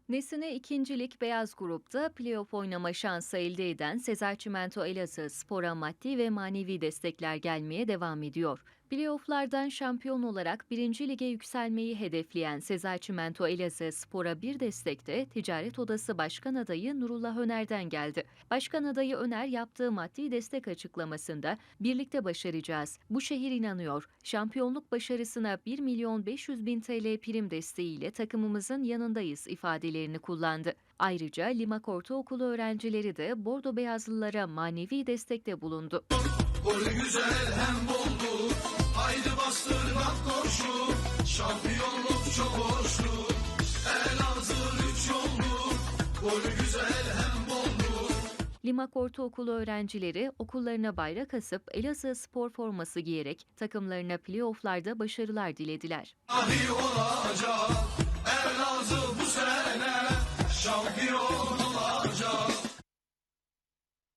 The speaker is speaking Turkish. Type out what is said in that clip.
Nesine ikincilik beyaz grupta playoff oynama şansı elde eden Sezer Çimento Elazığspor'a maddi ve manevi destekler gelmeye devam ediyor. Playoff'lardan şampiyon olarak 1. Lige yükselmeyi hedefleyen Sezer Çimento Elazığspor'a bir destek de Ticaret Odası Başkan Adayı Nurullah Öner'den geldi. Başkan Adayı Öner yaptığı maddi destek açıklamasında "Birlikte başaracağız. Bu şehir inanıyor. Şampiyonluk başarısına 1.500.000 TL prim desteğiyle takımımızın yanındayız" ifadelerini kullandı. Ayrıca Limak Ortaokulu öğrencileri de Bordo Beyazlılara manevi destekte bulundu. Golü güzel hem boldu, haydi bastır bak koşu, şampiyonluk çok hoştu, Elazığ 3 yoldu, golü güzel hem boldu. Limak Ortaokulu öğrencileri okullarına bayrak asıp Elazığ spor forması giyerek takımlarına playoff'larda başarılar dilediler. Dahi olacak, Elazığ bu sene şampiyon.